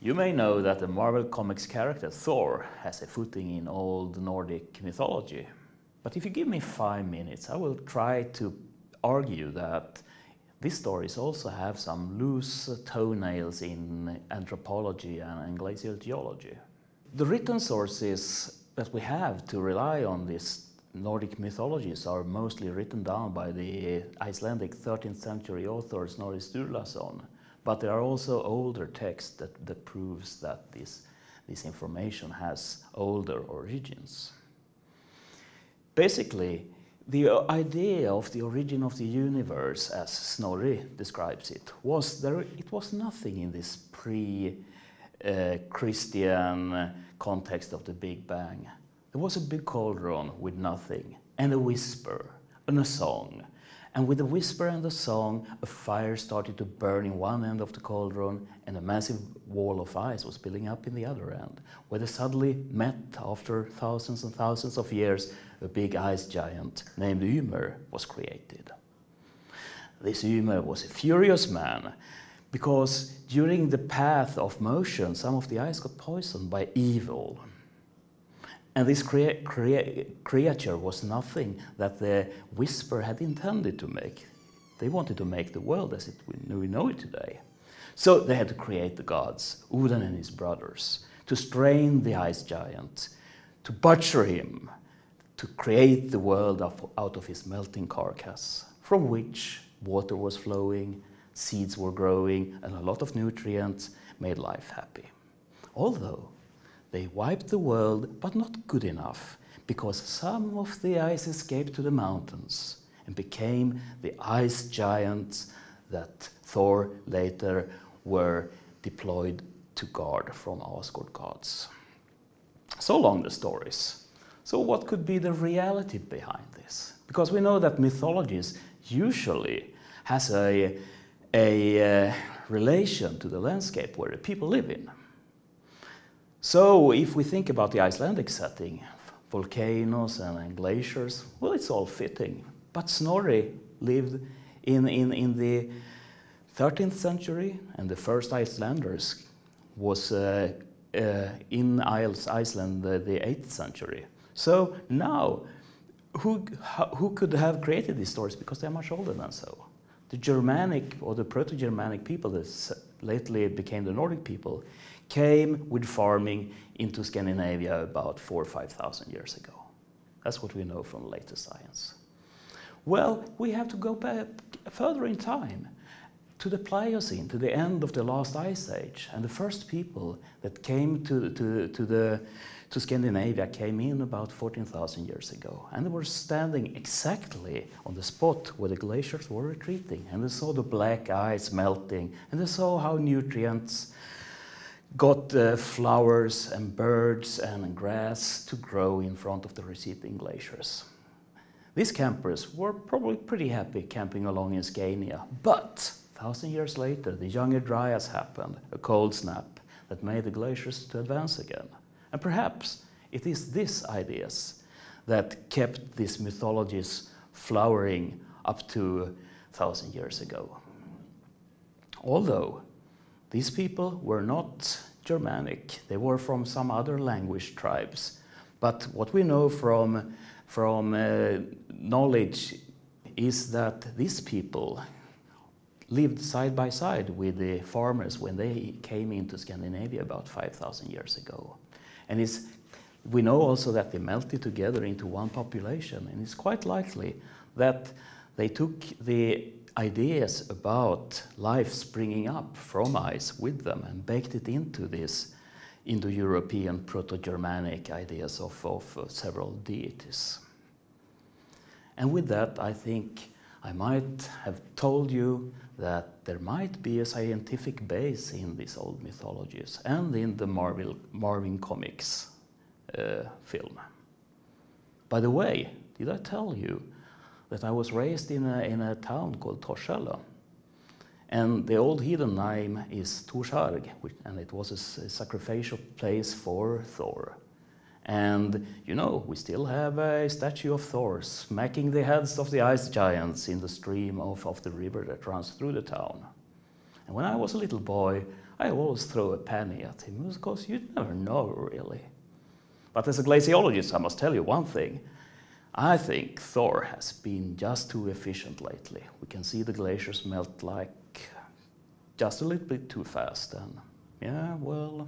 You may know that the Marvel Comics character Thor has a footing in old Nordic mythology. But if you give me 5 minutes, I will try to argue that these stories also have some loose toenails in anthropology and glaciology. The written sources that we have to rely on these Nordic mythologies are mostly written down by the Icelandic 13th century author Snorri Sturlason. But there are also older texts that proves that this information has older origins. Basically, the idea of the origin of the universe, as Snorri describes it, was nothing in this pre-Christian context of the Big Bang. There was a big cauldron with nothing, and a whisper, and a song. And with the whisper and the song, a fire started to burn in one end of the cauldron, and a massive wall of ice was building up in the other end, where they suddenly met, after thousands and thousands of years, a big ice giant named Ymer was created. This Ymer was a furious man, because during the path of motion, some of the ice got poisoned by evil. And this creature was nothing that the whisper had intended to make. They wanted to make the world as we know it today. So they had to create the gods, Odin and his brothers, to strain the ice giant, to butcher him, to create the world out of his melting carcass, from which water was flowing, seeds were growing, and a lot of nutrients made life happy. Although they wiped the world, but not good enough, because some of the ice escaped to the mountains and became the ice giants that Thor later were deployed to guard from Asgard gods. So long the stories. So what could be the reality behind this? Because we know that mythologies usually has a relation to the landscape where the people live in. So if we think about the Icelandic setting, volcanoes and glaciers, well, it's all fitting. But Snorri lived in the 13th century, and the first Icelanders was in Iceland the 8th century. So now, who could have created these stories? Because they're much older than so. The Germanic or the Proto-Germanic people that lately became the Nordic people came with farming into Scandinavia about 4,000 or 5,000 years ago. That's what we know from latest science. Well, we have to go back further in time to the Pliocene, to the end of the last ice age. And the first people that came to Scandinavia came in about 14,000 years ago. And they were standing exactly on the spot where the glaciers were retreating. And they saw the black ice melting. And they saw how nutrients got flowers and birds and grass to grow in front of the receding glaciers. These campers were probably pretty happy camping along in Scania, but 1,000 years later the Younger Dryas happened, a cold snap that made the glaciers to advance again. And perhaps it is these ideas that kept these mythologies flowering up to 1,000 years ago. Although these people were not Germanic, they were from some other language tribes. But what we know from knowledge is that these people lived side by side with the farmers when they came into Scandinavia about 5,000 years ago. And we know also that they melted together into one population, and it's quite likely that they took the ideas about life springing up from ice with them and baked it into this Indo-European Proto-Germanic ideas of several deities. And with that, I think I might have told you that there might be a scientific base in these old mythologies and in the Marvel Comics film. By the way, did I tell you that I was raised in a town called Pohjola? And the old heathen name is Thorsarg, and it was a sacrificial place for Thor. And you know, we still have a statue of Thor smacking the heads of the ice giants in the stream of the river that runs through the town. And when I was a little boy, I always threw a penny at him, because you never know, really. But as a glaciologist, I must tell you one thing. I think Thor has been just too efficient lately. We can see the glaciers melt like just a little bit too fast. And yeah, well,